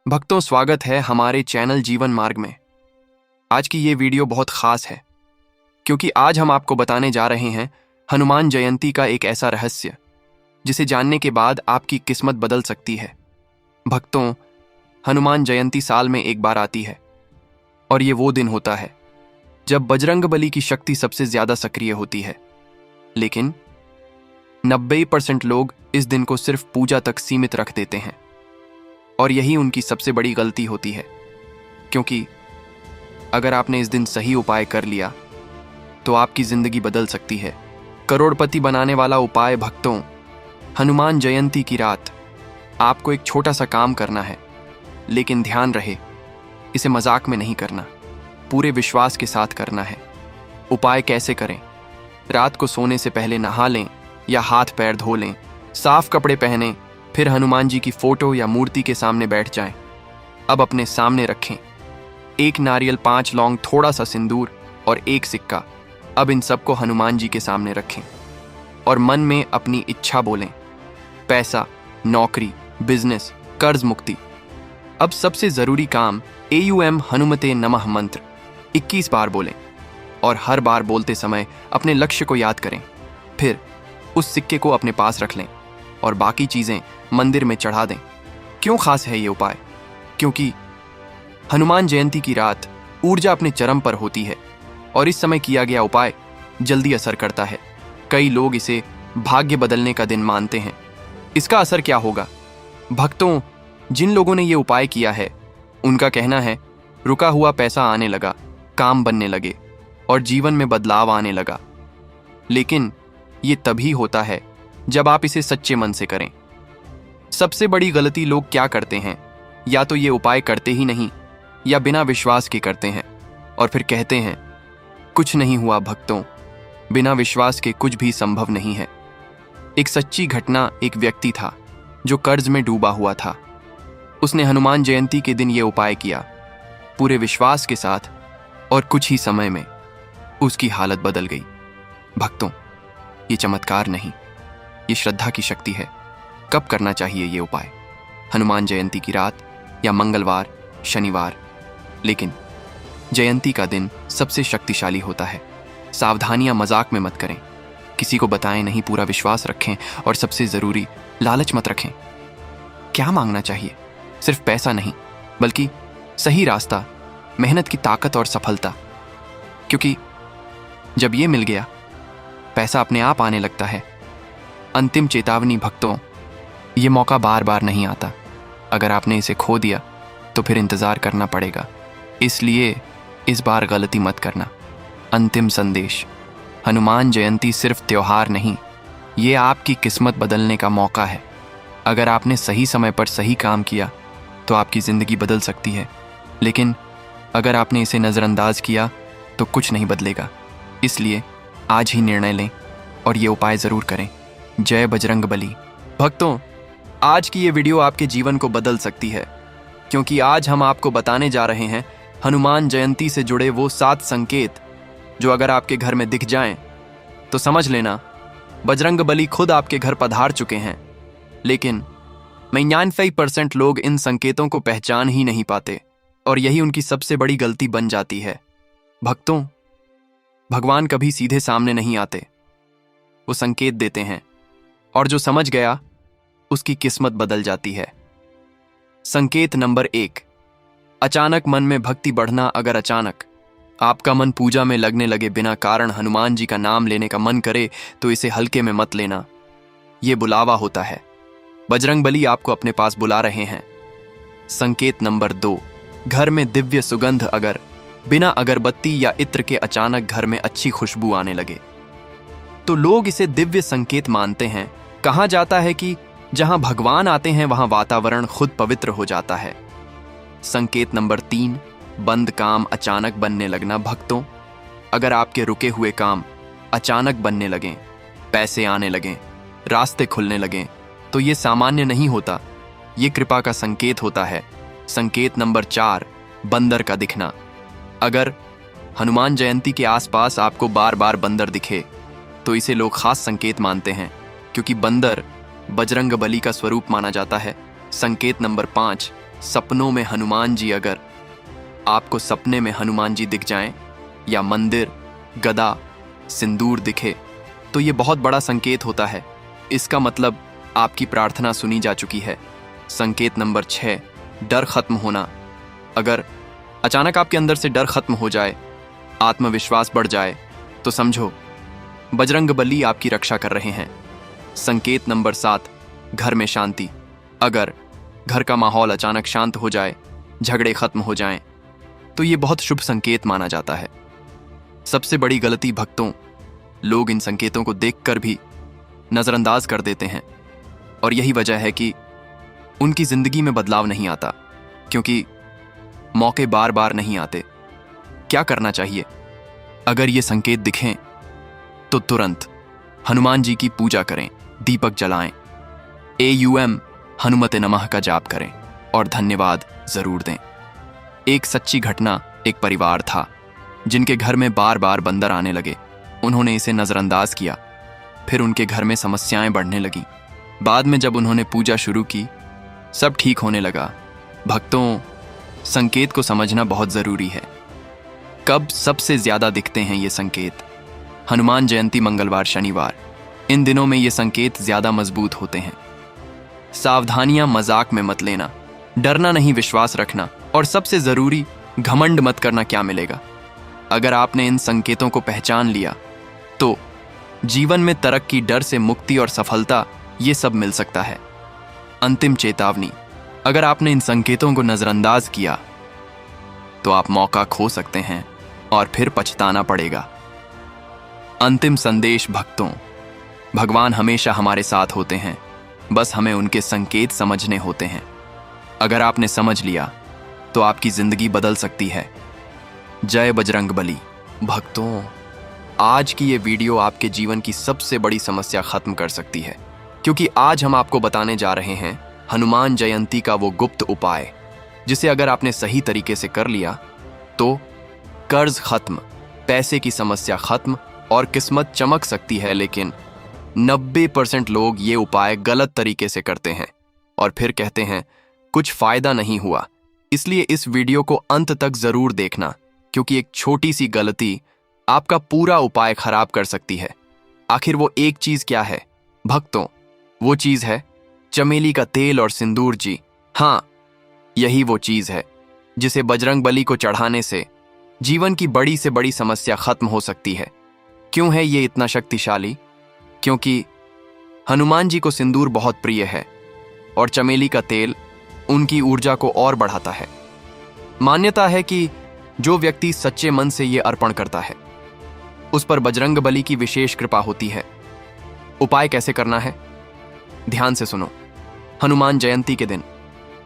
भक्तों, स्वागत है हमारे चैनल जीवन मार्ग में। आज की ये वीडियो बहुत खास है क्योंकि आज हम आपको बताने जा रहे हैं हनुमान जयंती का एक ऐसा रहस्य जिसे जानने के बाद आपकी किस्मत बदल सकती है। भक्तों, हनुमान जयंती साल में एक बार आती है और ये वो दिन होता है जब बजरंगबली की शक्ति सबसे ज्यादा सक्रिय होती है। लेकिन 90% लोग इस दिन को सिर्फ पूजा तक सीमित रख देते हैं और यही उनकी सबसे बड़ी गलती होती है, क्योंकि अगर आपने इस दिन सही उपाय कर लिया तो आपकी जिंदगी बदल सकती है। करोड़पति बनाने वाला उपाय। भक्तों, हनुमान जयंती की रात आपको एक छोटा सा काम करना है, लेकिन ध्यान रहे इसे मजाक में नहीं करना, पूरे विश्वास के साथ करना है। उपाय कैसे करें? रात को सोने से पहले नहा लें या हाथ पैर धो लें, साफ कपड़े पहनें, फिर हनुमान जी की फोटो या मूर्ति के सामने बैठ जाएं। अब अपने सामने रखें 1 नारियल, 5 लौंग, थोड़ा सा सिंदूर और 1 सिक्का। अब इन सबको हनुमान जी के सामने रखें और मन में अपनी इच्छा बोलें। पैसा, नौकरी, बिजनेस, कर्ज मुक्ति। अब सबसे जरूरी काम AUM हनुमते नमः मंत्र 21 बार बोलें और हर बार बोलते समय अपने लक्ष्य को याद करें। फिर उस सिक्के को अपने पास रख लें और बाकी चीजें मंदिर में चढ़ा दें। क्यों खास है ये उपाय? क्योंकि हनुमान जयंती की रात ऊर्जा अपने चरम पर होती है और इस समय किया गया उपाय जल्दी असर करता है। कई लोग इसे भाग्य बदलने का दिन मानते हैं। इसका असर क्या होगा? भक्तों, जिन लोगों ने ये उपाय किया है उनका कहना है रुका हुआ पैसा आने लगा, काम बनने लगे और जीवन में बदलाव आने लगा। लेकिन ये तभी होता है जब आप इसे सच्चे मन से करें। सबसे बड़ी गलती लोग क्या करते हैं? या तो ये उपाय करते ही नहीं या बिना विश्वास के करते हैं और फिर कहते हैं कुछ नहीं हुआ। भक्तों, बिना विश्वास के कुछ भी संभव नहीं है। एक सच्ची घटना। एक व्यक्ति था जो कर्ज में डूबा हुआ था। उसने हनुमान जयंती के दिन ये उपाय किया, पूरे विश्वास के साथ, और कुछ ही समय में उसकी हालत बदल गई। भक्तों, ये चमत्कार नहीं, ये श्रद्धा की शक्ति है। कब करना चाहिए ये उपाय? हनुमान जयंती की रात या मंगलवार, शनिवार। लेकिन जयंती का दिन सबसे शक्तिशाली होता है। सावधानियां मजाक में मत करें, किसी को बताएं नहीं, पूरा विश्वास रखें और सबसे जरूरी, लालच मत रखें। क्या मांगना चाहिए? सिर्फ पैसा नहीं, बल्कि सही रास्ता, मेहनत की ताकत और सफलता। क्योंकि जब ये मिल गया, पैसा अपने आप आने लगता है। अंतिम चेतावनी भक्तों, ये मौका बार बार नहीं आता। अगर आपने इसे खो दिया तो फिर इंतजार करना पड़ेगा। इसलिए इस बार गलती मत करना। अंतिम संदेश, हनुमान जयंती सिर्फ त्योहार नहीं, ये आपकी किस्मत बदलने का मौका है। अगर आपने सही समय पर सही काम किया तो आपकी जिंदगी बदल सकती है, लेकिन अगर आपने इसे नजरअंदाज किया तो कुछ नहीं बदलेगा। इसलिए आज ही निर्णय लें और ये उपाय जरूर करें। जय बजरंगबली। भक्तों, आज की ये वीडियो आपके जीवन को बदल सकती है, क्योंकि आज हम आपको बताने जा रहे हैं हनुमान जयंती से जुड़े वो 7 संकेत जो अगर आपके घर में दिख जाएं तो समझ लेना बजरंगबली खुद आपके घर पधार चुके हैं। लेकिन 99% लोग इन संकेतों को पहचान ही नहीं पाते और यही उनकी सबसे बड़ी गलती बन जाती है। भक्तों, भगवान कभी सीधे सामने नहीं आते, वो संकेत देते हैं और जो समझ गया उसकी किस्मत बदल जाती है। संकेत नंबर 1, अचानक मन में भक्ति बढ़ना। अगर अचानक आपका मन पूजा में लगने लगे, बिना कारण हनुमान जी का नाम लेने का मन करे, तो इसे हल्के में मत लेना। यह बुलावा होता है, बजरंगबली आपको अपने पास बुला रहे हैं। संकेत नंबर 2, घर में दिव्य सुगंध। अगर बिना अगरबत्ती या इत्र के अचानक घर में अच्छी खुशबू आने लगे तो लोग इसे दिव्य संकेत मानते हैं। कहा जाता है कि जहां भगवान आते हैं वहां वातावरण खुद पवित्र हो जाता है। संकेत नंबर 3, बंद काम अचानक बनने लगना। भक्तों, अगर आपके रुके हुए काम अचानक बनने लगें, पैसे आने लगें, रास्ते खुलने लगें, तो ये सामान्य नहीं होता, ये कृपा का संकेत होता है। संकेत नंबर 4, बंदर का दिखना। अगर हनुमान जयंती के आसपास आपको बार बार बंदर दिखे तो इसे लोग खास संकेत मानते हैं, क्योंकि बंदर बजरंगबली का स्वरूप माना जाता है। संकेत नंबर 5, सपनों में हनुमान जी, अगर आपको सपने में हनुमान जी दिख जाएं या मंदिर, गदा, सिंदूर दिखे तो ये बहुत बड़ा संकेत होता है। इसका मतलब आपकी प्रार्थना सुनी जा चुकी है। संकेत नंबर 6, डर खत्म होना। अगर अचानक आपके अंदर से डर खत्म हो जाए, आत्मविश्वास बढ़ जाए, तो समझो बजरंगबली आपकी रक्षा कर रहे हैं। संकेत नंबर 7, घर में शांति। अगर घर का माहौल अचानक शांत हो जाए, झगड़े खत्म हो जाएं, तो ये बहुत शुभ संकेत माना जाता है। सबसे बड़ी गलती भक्तों, लोग इन संकेतों को देखकर भी नजरअंदाज कर देते हैं, और यही वजह है कि उनकी जिंदगी में बदलाव नहीं आता, क्योंकि मौके बार बार नहीं आते। क्या करना चाहिए? अगर ये संकेत दिखें तो तुरंत हनुमान जी की पूजा करें, दीपक जलाएं, AUM हनुमते नमः का जाप करें और धन्यवाद जरूर दें। एक सच्ची घटना, एक परिवार था जिनके घर में बार बार बंदर आने लगे। उन्होंने इसे नजरअंदाज किया, फिर उनके घर में समस्याएं बढ़ने लगीं। बाद में जब उन्होंने पूजा शुरू की, सब ठीक होने लगा। भक्तों, संकेत को समझना बहुत जरूरी है। कब सबसे ज्यादा दिखते हैं ये संकेत? हनुमान जयंती, मंगलवार, शनिवार। इन दिनों में ये संकेत ज्यादा मजबूत होते हैं। सावधानियां मजाक में मत लेना, डरना नहीं, विश्वास रखना, और सबसे जरूरी, घमंड मत करना। क्या मिलेगा? अगर आपने इन संकेतों को पहचान लिया तो जीवन में तरक्की, डर से मुक्ति और सफलता, ये सब मिल सकता है। अंतिम चेतावनी, अगर आपने इन संकेतों को नजरअंदाज किया तो आप मौका खो सकते हैं और फिर पछताना पड़ेगा। अंतिम संदेश भक्तों, भगवान हमेशा हमारे साथ होते हैं, बस हमें उनके संकेत समझने होते हैं। अगर आपने समझ लिया तो आपकी जिंदगी बदल सकती है। जय बजरंगबली। भक्तों, आज की ये वीडियो आपके जीवन की सबसे बड़ी समस्या खत्म कर सकती है, क्योंकि आज हम आपको बताने जा रहे हैं हनुमान जयंती का वो गुप्त उपाय, जिसे अगर आपने सही तरीके से कर लिया तो कर्ज खत्म, पैसे की समस्या खत्म और किस्मत चमक सकती है। लेकिन 90% लोग ये उपाय गलत तरीके से करते हैं और फिर कहते हैं कुछ फायदा नहीं हुआ। इसलिए इस वीडियो को अंत तक जरूर देखना, क्योंकि एक छोटी सी गलती आपका पूरा उपाय खराब कर सकती है। आखिर वो एक चीज क्या है भक्तों? वो चीज है चमेली का तेल और सिंदूर जी। हाँ, यही वो चीज है जिसे बजरंगबली को चढ़ाने से जीवन की बड़ी से बड़ी समस्या खत्म हो सकती है। क्यों है ये इतना शक्तिशाली? क्योंकि हनुमान जी को सिंदूर बहुत प्रिय है और चमेली का तेल उनकी ऊर्जा को और बढ़ाता है। मान्यता है कि जो व्यक्ति सच्चे मन से ये अर्पण करता है, उस पर बजरंगबली की विशेष कृपा होती है। उपाय कैसे करना है? ध्यान से सुनो। हनुमान जयंती के दिन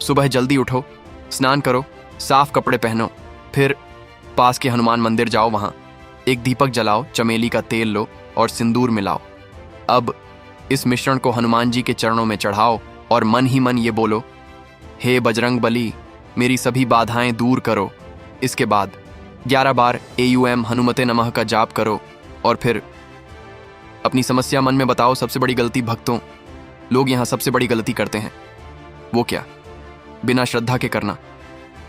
सुबह जल्दी उठो, स्नान करो, साफ कपड़े पहनो, फिर पास के हनुमान मंदिर जाओ, वहां एक दीपक जलाओ, चमेली का तेल लो और सिंदूर मिलाओ। अब इस मिश्रण को हनुमान जी के चरणों में चढ़ाओ और मन ही मन ये बोलो, हे बजरंगबली, मेरी सभी बाधाएं दूर करो। इसके बाद 11 बार AUM हनुमते नमः का जाप करो और फिर अपनी समस्या मन में बताओ। सबसे बड़ी गलती भक्तों, लोग यहाँ सबसे बड़ी गलती करते हैं। वो क्या? बिना श्रद्धा के करना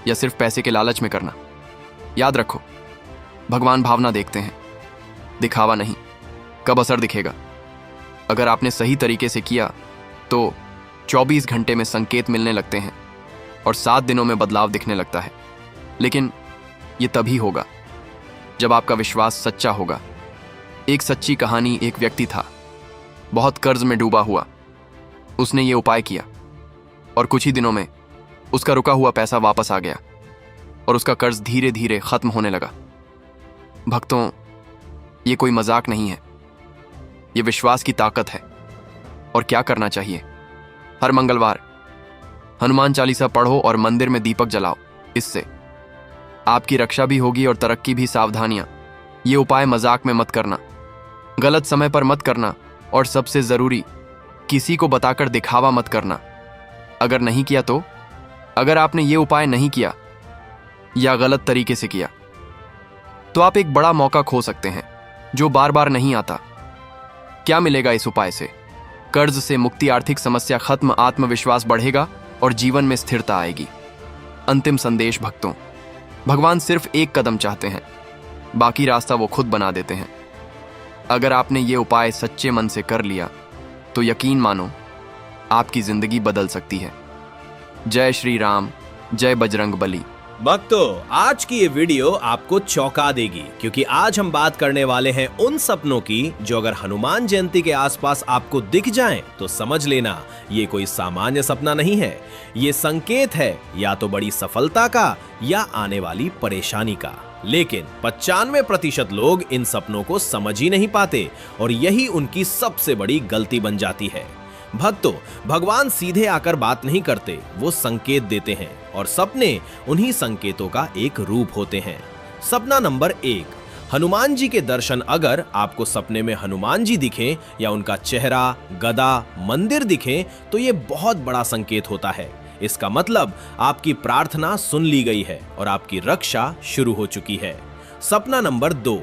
या सिर्फ पैसे के लालच में करना। याद रखो, भगवान भावना देखते हैं, दिखावा नहीं। कब असर दिखेगा? अगर आपने सही तरीके से किया तो 24 घंटे में संकेत मिलने लगते हैं और 7 दिनों में बदलाव दिखने लगता है। लेकिन ये तभी होगा जब आपका विश्वास सच्चा होगा। एक सच्ची कहानी, एक व्यक्ति था, बहुत कर्ज में डूबा हुआ। उसने ये उपाय किया और कुछ ही दिनों में उसका रुका हुआ पैसा वापस आ गया और उसका कर्ज धीरे धीरे खत्म होने लगा। भक्तों, ये कोई मजाक नहीं है, ये विश्वास की ताकत है। और क्या करना चाहिए? हर मंगलवार हनुमान चालीसा पढ़ो और मंदिर में दीपक जलाओ। इससे आपकी रक्षा भी होगी और तरक्की भी। सावधानियां, ये उपाय मजाक में मत करना, गलत समय पर मत करना, और सबसे जरूरी, किसी को बताकर दिखावा मत करना। अगर नहीं किया तो, अगर आपने ये उपाय नहीं किया या गलत तरीके से किया तो आप एक बड़ा मौका खो सकते हैं जो बार बार नहीं आता। क्या मिलेगा इस उपाय से? कर्ज से मुक्ति, आर्थिक समस्या खत्म, आत्मविश्वास बढ़ेगा और जीवन में स्थिरता आएगी। अंतिम संदेश भक्तों, भगवान सिर्फ एक कदम चाहते हैं, बाकी रास्ता वो खुद बना देते हैं। अगर आपने ये उपाय सच्चे मन से कर लिया तो यकीन मानो आपकी जिंदगी बदल सकती है। जय श्री राम, जय बजरंग बली। भक्तों, आज की ये वीडियो आपको चौंका देगी, क्योंकि आज हम बात करने वाले हैं उन सपनों की जो अगर हनुमान जयंती के आसपास आपको दिख जाएं तो समझ लेना ये कोई सामान्य सपना नहीं है। ये संकेत है या तो बड़ी सफलता का या आने वाली परेशानी का। लेकिन 95% लोग इन सपनों को समझ ही नहीं पाते और यही उनकी सबसे बड़ी गलती बन जाती है। भक्तों, भगवान सीधे आकर बात नहीं करते, वो संकेत देते हैं और सपने उन्हीं संकेतों का एक रूप होते हैं। सपना नंबर 1, हनुमान जी के दर्शन। अगर आपको सपने में हनुमान जी दिखें या उनका चेहरा, गदा, मंदिर दिखे तो ये बहुत बड़ा संकेत होता है। इसका मतलब आपकी प्रार्थना सुन ली गई है और आपकी रक्षा शुरू हो चुकी है। सपना नंबर 2,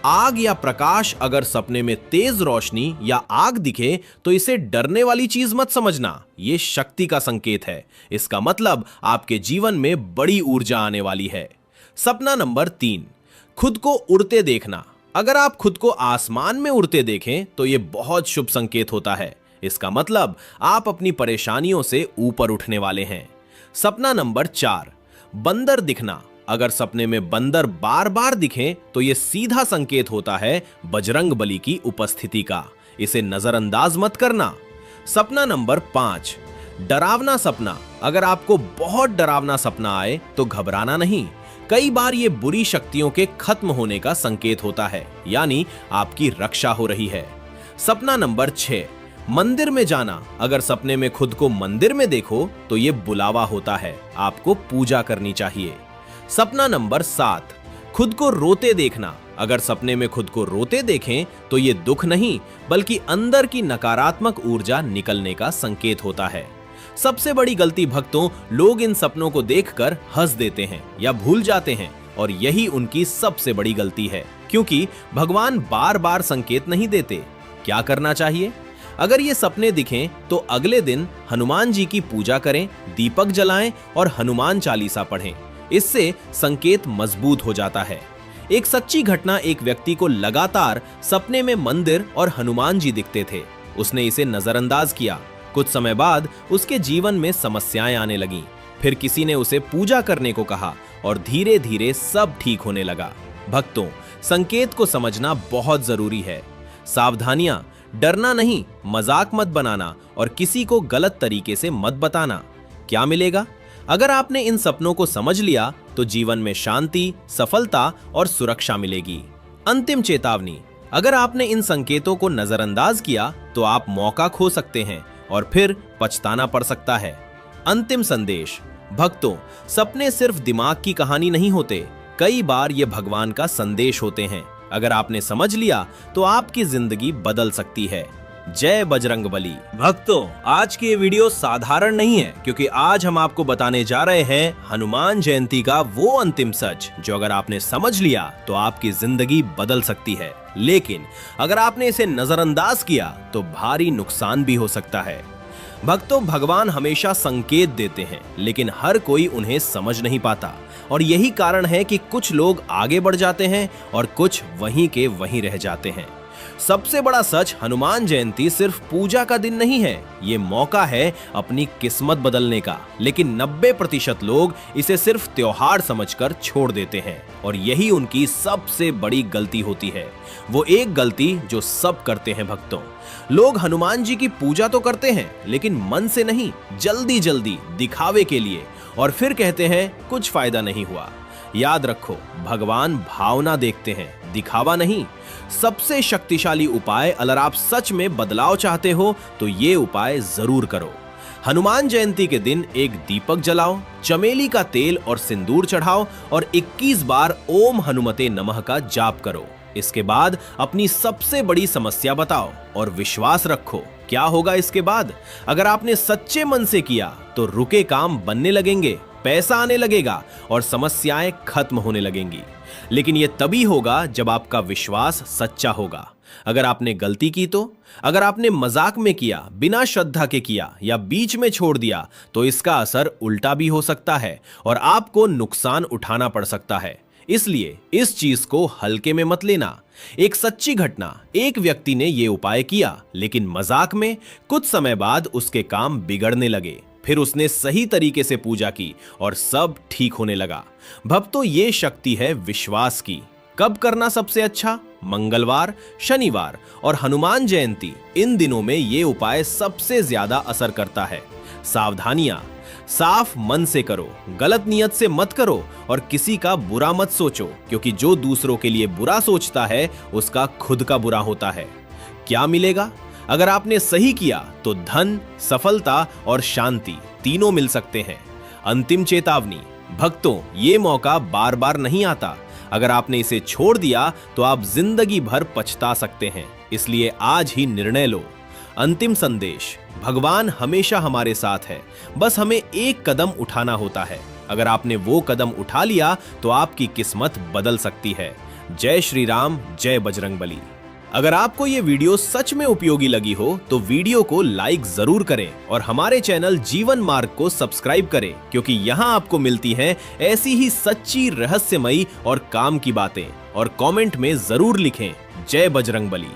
आग या प्रकाश। अगर सपने में तेज रोशनी या आग दिखे तो इसे डरने वाली चीज मत समझना, ये शक्ति का संकेत है। इसका मतलब आपके जीवन में बड़ी ऊर्जा आने वाली है। सपना नंबर 3, खुद को उड़ते देखना। अगर आप खुद को आसमान में उड़ते देखें तो यह बहुत शुभ संकेत होता है। इसका मतलब आप अपनी परेशानियों से ऊपर उठने वाले हैं। सपना नंबर 4, बंदर दिखना। अगर सपने में बंदर बार बार दिखें तो यह सीधा संकेत होता है बजरंग बली की उपस्थिति का। इसे नजरअंदाज मत करना। सपना नंबर 5, डरावना सपना। अगर आपको बहुत डरावना सपना आए तो घबराना नहीं। कई बार ये बुरी शक्तियों के खत्म होने का संकेत होता है, यानी आपकी रक्षा हो रही है। सपना नंबर 6, मंदिर में जाना। अगर सपने में खुद को मंदिर में देखो तो यह बुलावा होता है, आपको पूजा करनी चाहिए। सपना नंबर 7, खुद को रोते देखना। अगर सपने में खुद को रोते देखें तो यह दुख नहीं बल्कि अंदर की नकारात्मक ऊर्जा निकलने का संकेत होता है। सबसे बड़ी गलती भक्तों, लोग इन सपनों को देखकर हंस देते हैं या भूल जाते हैं और यही उनकी सबसे बड़ी गलती है, क्योंकि भगवान बार बार संकेत नहीं देते। क्या करना चाहिए? अगर ये सपने दिखें तो अगले दिन हनुमान जी की पूजा करें, दीपक जलाएं और हनुमान चालीसा पढ़ें। इससे संकेत मजबूत हो जाता है। एक सच्ची घटना, एक व्यक्ति को लगातार सपने में मंदिर और हनुमान जी दिखते थे। उसने इसे नजरअंदाज किया। कुछ समय बाद उसके जीवन में समस्याएं आने लगीं। फिर किसी ने उसे पूजा करने को कहा और धीरे धीरे सब ठीक होने लगा। भक्तों, संकेत को समझना बहुत जरूरी है। सावधानियां, डरना नहीं, मजाक मत बनाना और किसी को गलत तरीके से मत बताना। क्या मिलेगा? अगर आपने इन सपनों को समझ लिया तो जीवन में शांति, सफलता और सुरक्षा मिलेगी। अंतिम चेतावनी, अगर आपने इन संकेतों को नजरअंदाज किया तो आप मौका खो सकते हैं और फिर पछताना पड़ सकता है। अंतिम संदेश, भक्तों, सपने सिर्फ दिमाग की कहानी नहीं होते, कई बार ये भगवान का संदेश होते हैं। अगर आपने समझ लिया तो आपकी जिंदगी बदल सकती है। जय बजरंग बली। भक्तों, आज की ये वीडियो साधारण नहीं है, क्योंकि आज हम आपको बताने जा रहे हैं हनुमान जयंती का वो अंतिम सच जो अगर आपने समझ लिया तो आपकी जिंदगी बदल सकती है। लेकिन अगर आपने इसे नजरअंदाज किया तो भारी नुकसान भी हो सकता है। भक्तों, भगवान हमेशा संकेत देते हैं, लेकिन हर कोई उन्हें समझ नहीं पाता और यही कारण है कि कुछ लोग आगे बढ़ जाते हैं और कुछ वहीं के वहीं रह जाते हैं। सबसे बड़ा सच, हनुमान जयंती सिर्फ पूजा का दिन नहीं है, ये मौका है अपनी किस्मत बदलने का। लेकिन 90% लोग इसे सिर्फ त्योहार समझकर छोड़ देते हैं और यही उनकी सबसे बड़ी गलती होती है। वो एक गलती जो सब करते हैं भक्तों। लोग हनुमान जी की पूजा तो करते हैं लेकिन मन से नहीं, जल्दी जल्दी दिखावे के लिए, और फिर कहते हैं कुछ फायदा नहीं हुआ। याद रखो, भगवान भावना देखते हैं, दिखावा नहीं। सबसे शक्तिशाली उपाय, अगर आप सच में बदलाव चाहते हो तो ये उपाय जरूर करो। हनुमान जयंती के दिन एक दीपक जलाओ, चमेली का तेल और सिंदूर चढ़ाओ और 21 बार ओम हनुमते नमः का जाप करो। इसके बाद अपनी सबसे बड़ी समस्या बताओ और विश्वास रखो, क्या होगा इसके बाद? अगर आपने सच्चे मन से किया तो रुके काम बनने लगेंगे, पैसा आने लगेगा और समस्याएं खत्म होने लगेंगी। लेकिन यह तभी होगा जब आपका विश्वास सच्चा होगा। अगर आपने गलती की तो, अगर आपने मजाक में किया, बिना श्रद्धा के किया या बीच में छोड़ दिया, तो इसका असर उल्टा भी हो सकता है और आपको नुकसान उठाना पड़ सकता है। इसलिए इस चीज को हल्के में मत लेना। एक सच्ची घटना, एक व्यक्ति ने यह उपाय किया, लेकिन मजाक में कुछ समय बाद उसके काम बिगड़ने लगे। फिर उसने सही तरीके से पूजा की और सब ठीक होने लगा। भक्तों, ये शक्ति है विश्वास की। कब करना सबसे अच्छा? मंगलवार, शनिवार और हनुमान जयंती, इन दिनों में ये उपाय सबसे ज्यादा असर करता है। सावधानियां: साफ मन से करो, गलत नियत से मत करो और किसी का बुरा मत सोचो, क्योंकि जो दूसरों के लिए बुरा सोचता है उसका खुद का बुरा होता है। क्या मिलेगा? अगर आपने सही किया तो धन, सफलता और शांति तीनों मिल सकते हैं। अंतिम चेतावनी: भक्तों, ये मौका बार बार नहीं आता। अगर आपने इसे छोड़ दिया तो आप जिंदगी भर पछता सकते हैं। इसलिए आज ही निर्णय लो। अंतिम संदेश: भगवान हमेशा हमारे साथ है, बस हमें एक कदम उठाना होता है। अगर आपने वो कदम उठा लिया तो आपकी किस्मत बदल सकती है। जय श्री राम, जय बजरंगबली। अगर आपको ये वीडियो सच में उपयोगी लगी हो तो वीडियो को लाइक जरूर करें और हमारे चैनल जीवन मार्ग को सब्सक्राइब करें, क्योंकि यहाँ आपको मिलती हैं ऐसी ही सच्ची, रहस्यमयी और काम की बातें। और कमेंट में जरूर लिखें, जय बजरंगबली।